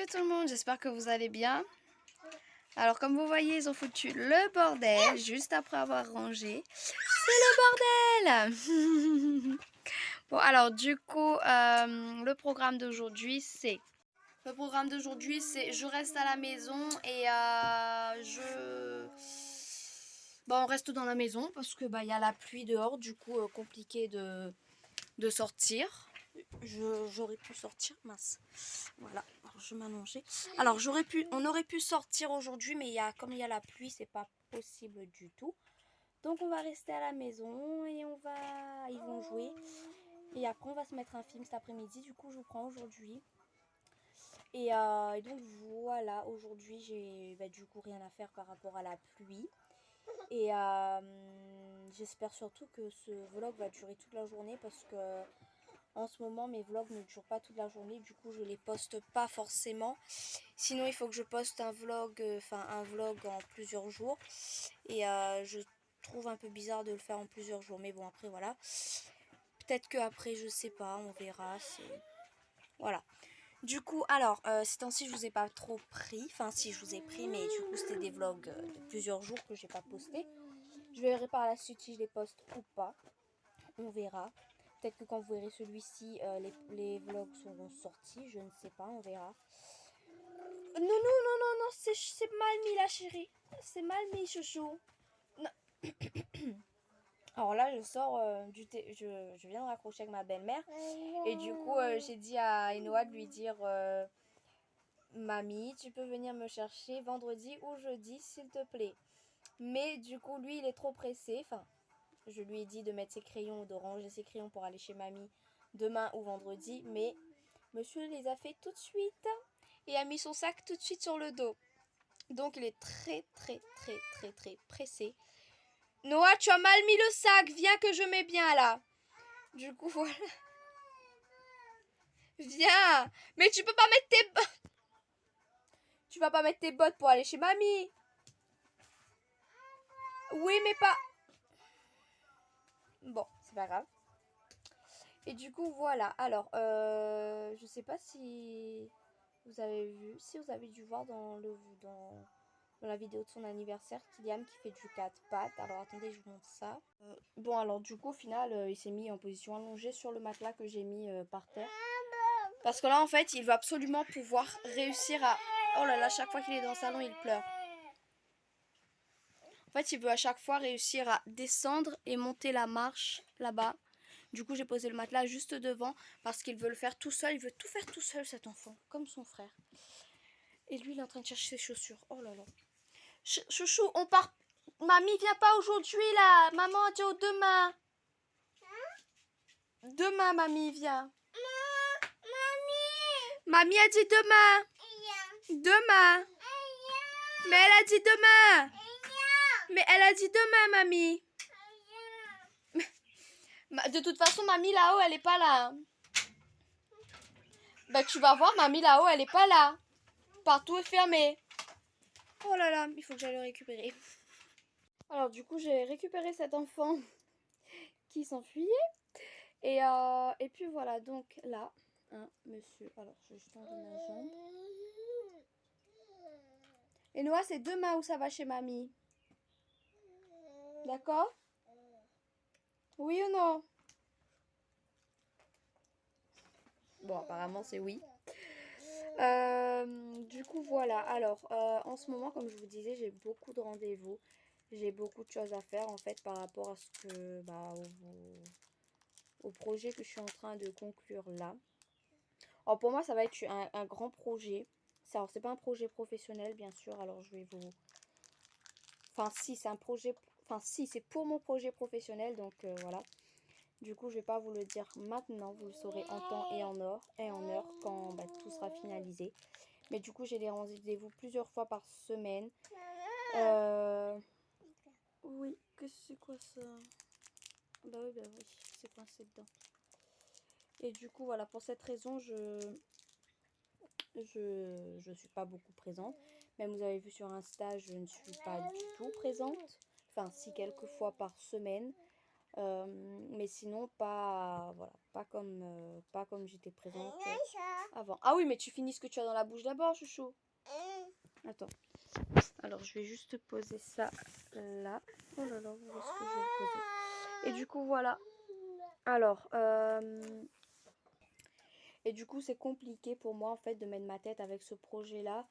tout le monde, j'espère que vous allez bien. Alors comme vous voyez, ils ont foutu le bordel juste après avoir rangé. C'est le bordel. Bon alors du coup, le programme d'aujourd'hui c'est... je reste à la maison et Bon, on reste dans la maison parce que il y a la pluie dehors, du coup compliqué de sortir. J'aurais pu sortir, mince. Voilà, alors je m'allongeais. Alors on aurait pu sortir aujourd'hui, mais comme il y a la pluie, c'est pas possible du tout. Donc on va rester à la maison et ils vont jouer. Et après on va se mettre un film cet après-midi. Du coup je vous prends aujourd'hui. Et donc voilà, aujourd'hui j'ai du coup rien à faire par rapport à la pluie. Et j'espère surtout que ce vlog va durer toute la journée parce que en ce moment mes vlogs ne durent pas toute la journée. Du coup je les poste pas forcément. Sinon il faut que je poste un vlog, en plusieurs jours. Et je trouve un peu bizarre de le faire en plusieurs jours. Mais bon après voilà. Peut-être que après je sais pas, on verra. Voilà. Du coup, alors, ces temps-ci, je vous ai pas trop pris. Enfin, si, je vous ai pris, mais du coup, c'était des vlogs de plusieurs jours que j'ai pas posté. Je verrai par la suite si je les poste ou pas. On verra. Peut-être que quand vous verrez celui-ci, les vlogs seront sortis. Je ne sais pas, on verra. Non, non, non, non, non, c'est mal mis, la chérie. C'est mal mis, chouchou. Non. Alors là, je sors je viens de raccrocher avec ma belle-mère. Et du coup, j'ai dit à Enoa de lui dire... Mamie, tu peux venir me chercher vendredi ou jeudi, s'il te plaît. Mais du coup, lui, il est trop pressé. Enfin, je lui ai dit de mettre ses crayons, de ranger ses crayons pour aller chez mamie demain ou vendredi. Mais monsieur les a fait tout de suite et a mis son sac tout de suite sur le dos. Donc, il est très, très, très, très, très pressé. Noah, tu as mal mis le sac. Viens que je mets bien là. Du coup, voilà. Viens. Mais tu peux pas mettre tes bottes. Tu vas pas mettre tes bottes pour aller chez mamie. Oui, mais pas... Bon, c'est pas grave. Et du coup, voilà. Alors, je sais pas si vous avez vu, si vous avez dû voir dans la vidéo de son anniversaire, Kylian qui fait du 4 pattes. Alors, attendez, je vous montre ça. Bon, alors, du coup, au final, il s'est mis en position allongée sur le matelas que j'ai mis par terre. Parce que là, en fait, il veut absolument pouvoir réussir à... Oh là là, chaque fois qu'il est dans le salon, il pleure. En fait, il veut à chaque fois réussir à descendre et monter la marche là-bas. Du coup, j'ai posé le matelas juste devant parce qu'il veut le faire tout seul. Il veut tout faire tout seul, cet enfant, comme son frère. Et lui, il est en train de chercher ses chaussures. Oh là là. Chouchou, on part. Mamie, viens pas aujourd'hui là. Maman a dit au demain. Demain, mamie, viens. Mamie a dit demain. Demain. Mais elle a dit demain. Mais elle a dit demain, mamie. De toute façon, mamie là-haut, elle est pas là. Bah, tu vas voir, mamie là-haut, elle est pas là. Partout est fermé. Oh là là, il faut que j'aille le récupérer. Alors, du coup, j'ai récupéré cet enfant qui s'enfuyait. Et puis voilà, donc là, monsieur. Alors, je vais juste enlever ma jambe. Et Noah, c'est demain où ça va chez mamie. D'accord? Oui ou non? Bon, apparemment, c'est oui. Du coup, voilà. Alors, en ce moment, comme je vous disais, j'ai beaucoup de rendez-vous. J'ai beaucoup de choses à faire, en fait, par rapport à ce que... au projet que je suis en train de conclure là. Alors, pour moi, ça va être un grand projet. Alors, c'est pas un projet professionnel, bien sûr. Alors, je vais vous... Enfin, si, c'est un projet... Enfin, si, c'est pour mon projet professionnel. Donc, voilà. Du coup, je vais pas vous le dire maintenant. Vous le saurez en temps et en heure quand tout sera finalisé. Mais du coup, j'ai des rendez-vous plusieurs fois par semaine. Oui, que c'est quoi ça? Bah oui, c'est coincé dedans. Et du coup, voilà, pour cette raison, je suis pas beaucoup présente. Même vous avez vu sur Insta, je ne suis pas du tout présente. Enfin, si, quelques fois par semaine. Mais sinon, pas, voilà, pas comme j'étais présente avant. Ah oui, mais tu finis ce que tu as dans la bouche d'abord, chouchou. Attends. Alors, je vais juste poser ça là. Oh là là, où est-ce que je vais le poser? Et du coup, voilà. Alors, et du coup, c'est compliqué pour moi, en fait, de mettre ma tête avec ce projet-là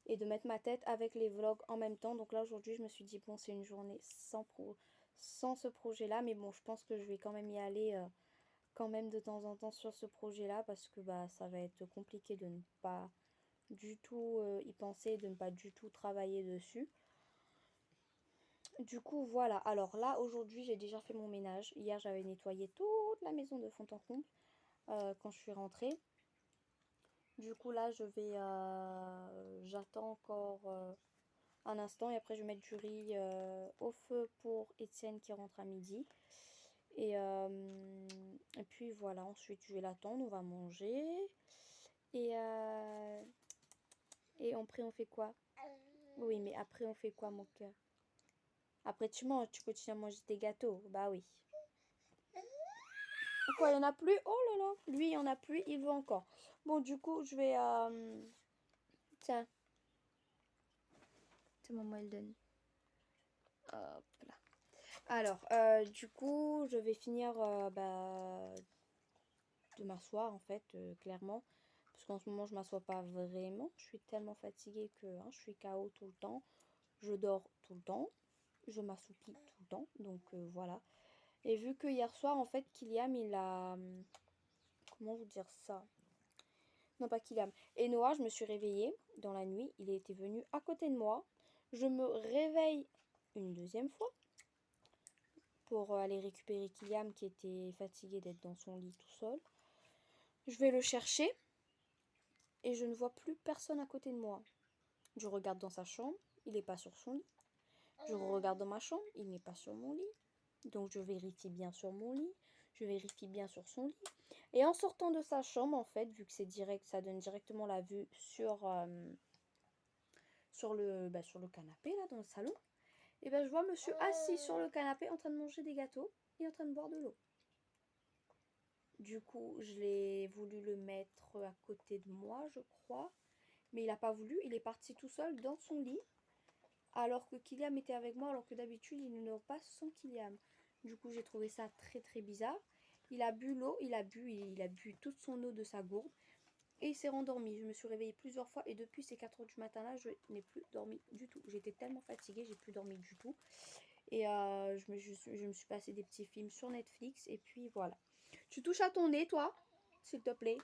et de mettre ma tête avec les vlogs en même temps. Donc là, aujourd'hui, je me suis dit, bon, c'est une journée sans ce projet-là. Mais bon, je pense que je vais quand même y aller quand même de temps en temps sur ce projet-là parce que bah, ça va être compliqué de ne pas du tout y penser, de ne pas du tout travailler dessus. Du coup, voilà. Alors là, aujourd'hui, j'ai déjà fait mon ménage. Hier, j'avais nettoyé toute la maison de fond en comble quand je suis rentrée. Du coup, là, j'attends encore un instant et après, je vais mettre du riz au feu pour Étienne qui rentre à midi. Et puis voilà, ensuite, je vais l'attendre, on va manger. Et, après, on fait quoi? Oui, mais après, on fait quoi, mon cœur? Après, tu manges, tu continues à manger tes gâteaux. Bah oui. Quoi, il n'y en a plus? Oh là là, lui, il n'y en a plus, il veut encore. Bon, du coup, je vais... Tiens, c'est maman, elle donne. Hop là. Alors, du coup, je vais finir de m'asseoir, en fait, clairement. Parce qu'en ce moment, je m'assois pas vraiment. Je suis tellement fatiguée que je suis KO tout le temps. Je dors tout le temps. Je m'assoupis tout le temps. Donc, voilà. Et vu que hier soir, en fait, Kylian, il a... comment vous dire ça? Non, pas Kylian. Et Noah, je me suis réveillée dans la nuit. Il était venu à côté de moi. Je me réveille une deuxième fois pour aller récupérer Kylian qui était fatigué d'être dans son lit tout seul. Je vais le chercher et je ne vois plus personne à côté de moi. Je regarde dans sa chambre, il n'est pas sur son lit. Je regarde dans ma chambre, il n'est pas sur mon lit. Donc je vérifie bien sur mon lit, je vérifie bien sur son lit. Et en sortant de sa chambre, en fait, vu que c'est direct, ça donne directement la vue sur le canapé, là, dans le salon. Et ben je vois monsieur assis sur le canapé en train de manger des gâteaux et en train de boire de l'eau. Du coup, je l'ai voulu le mettre à côté de moi, je crois. Mais il n'a pas voulu, il est parti tout seul dans son lit. Alors que Kylian était avec moi, alors que d'habitude, il ne dort pas sans Kylian. Du coup, j'ai trouvé ça très très bizarre. Il a bu l'eau, il a bu toute son eau de sa gourde. Et il s'est rendormi. Je me suis réveillée plusieurs fois et depuis ces 4 h du matin là, je n'ai plus dormi du tout. J'étais tellement fatiguée, j'ai plus dormi du tout. Et je me suis passé des petits films sur Netflix et puis voilà. Tu touches à ton nez, toi, s'il te plaît.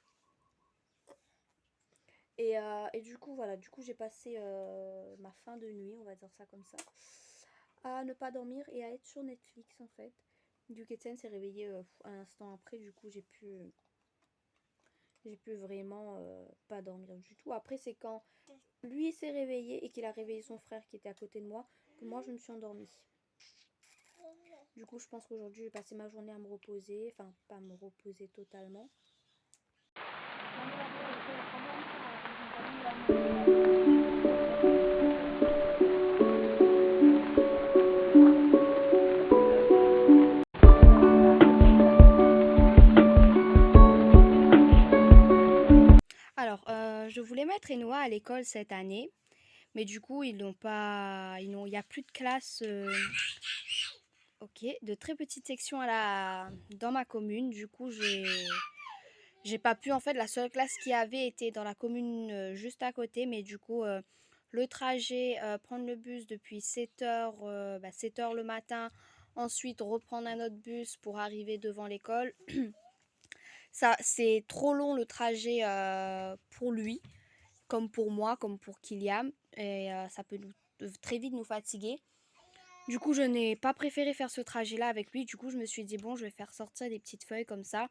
Et du coup, voilà, du coup, j'ai passé ma fin de nuit, on va dire ça comme ça, à ne pas dormir et à être sur Netflix en fait. Du coup, Etienne s'est réveillé un instant après, du coup, j'ai pu vraiment pas dormir du tout. Après, c'est quand lui s'est réveillé et qu'il a réveillé son frère qui était à côté de moi que moi je me suis endormie. Du coup, je pense qu'aujourd'hui, je vais passer ma journée à me reposer. Enfin, pas me reposer totalement. Alors, je voulais mettre Enoa à l'école cette année. Mais du coup, il n'y a plus de classe. Ok, de très petites sections dans ma commune. Du coup, j'ai pas pu. En fait, la seule classe qui avait été dans la commune juste à côté. Mais du coup, le trajet, prendre le bus depuis 7 h, 7 h le matin. Ensuite, reprendre un autre bus pour arriver devant l'école. Ça, c'est trop long le trajet pour lui, comme pour moi, comme pour Kylian. Et ça peut très vite nous fatiguer. Du coup, je n'ai pas préféré faire ce trajet-là avec lui. Du coup, je me suis dit, bon, je vais faire sortir des petites feuilles comme ça.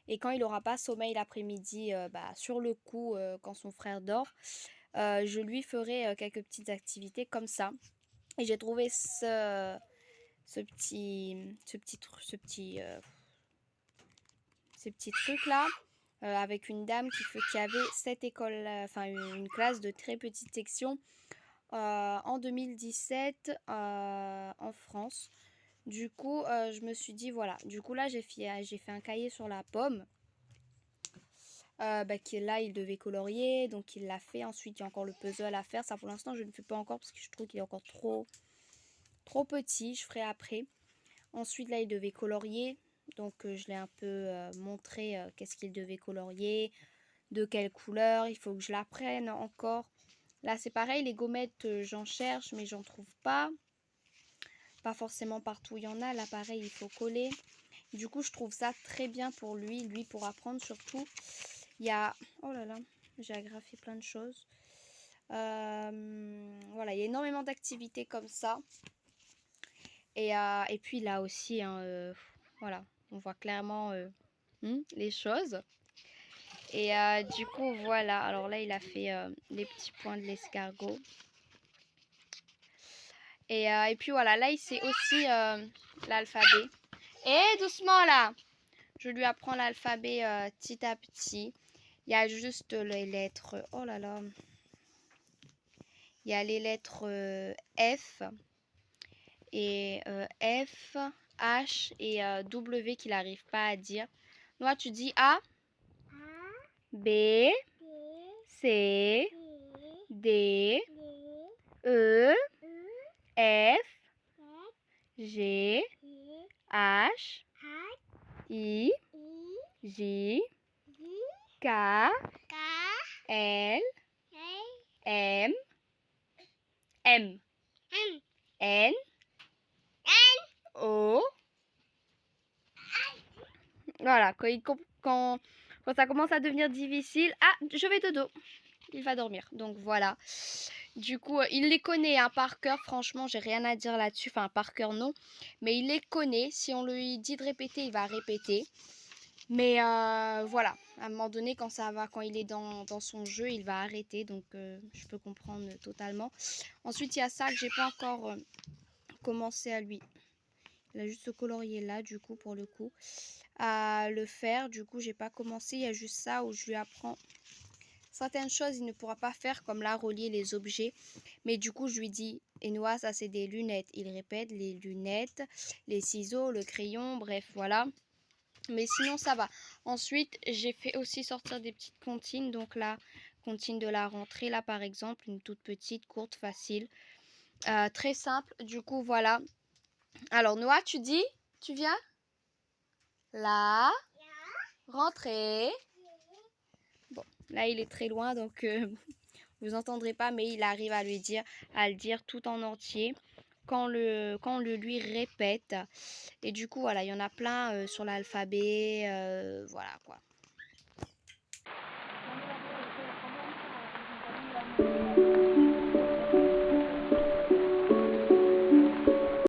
Et quand il n'aura pas sommeil l'après-midi, sur le coup, quand son frère dort, je lui ferai quelques petites activités comme ça. Et j'ai trouvé ce petit truc-là avec une dame qui avait cette école, enfin une classe de très petite section en 2017 en France. Du coup, je me suis dit, voilà. Du coup, là, j'ai fait un cahier sur la pomme. Qui là, il devait colorier. Donc, il l'a fait. Ensuite, il y a encore le puzzle à faire. Ça, pour l'instant, je ne fais pas encore parce que je trouve qu'il est encore trop petit. Je ferai après. Ensuite, là, il devait colorier. Donc, je l'ai un peu montré qu'est-ce qu'il devait colorier. De quelle couleur. Il faut que je l'apprenne encore. Là, c'est pareil. Les gommettes, j'en cherche, mais j'en trouve pas. Pas forcément partout il y en a. Là, pareil, il faut coller. Du coup, je trouve ça très bien pour lui pour apprendre surtout. Il y a... Oh là là, j'ai agrafé plein de choses. Voilà, il y a énormément d'activités comme ça. Et puis là aussi, hein, voilà, on voit clairement les choses. Et du coup, voilà. Alors là, il a fait les petits points de l'escargot. Et puis voilà, là, il sait aussi l'alphabet. Et doucement là, je lui apprends l'alphabet petit à petit. Il y a juste les lettres. Oh là là. Il y a les lettres F et F, H et W qu'il n'arrive pas à dire. Toi, tu dis A, B, C, D, E, F, G, H, I, J, K, L, M, M, N, O. Voilà, quand ça commence à devenir difficile, ah, je vais dodo. Il va dormir. Donc voilà. Du coup, il les connaît hein, par cœur. Franchement, j'ai rien à dire là-dessus. Enfin, par cœur, non. Mais il les connaît. Si on lui dit de répéter, il va répéter. Mais voilà. À un moment donné, quand il est dans son jeu, il va arrêter. Donc, je peux comprendre totalement. Ensuite, il y a ça que j'ai pas encore commencé à lui. Il a juste ce colorier là, du coup, pour le coup, à le faire. Du coup, j'ai pas commencé. Il y a juste ça où je lui apprends certaines choses. Il ne pourra pas faire, comme là, relier les objets. Mais du coup, je lui dis, Enoa, ça c'est des lunettes. Il répète les lunettes, les ciseaux, le crayon, bref, voilà. Mais sinon, ça va. Ensuite, j'ai fait aussi sortir des petites comptines. Donc là, comptine de la rentrée, là, par exemple, une toute petite, courte, facile. Très simple. Du coup, voilà. Alors, Noah, tu viens là, rentrée. Bon, là, il est très loin, donc vous entendrez pas, mais il arrive à le dire tout en entier quand on le lui répète. Et du coup, voilà, il y en a plein sur l'alphabet, voilà quoi.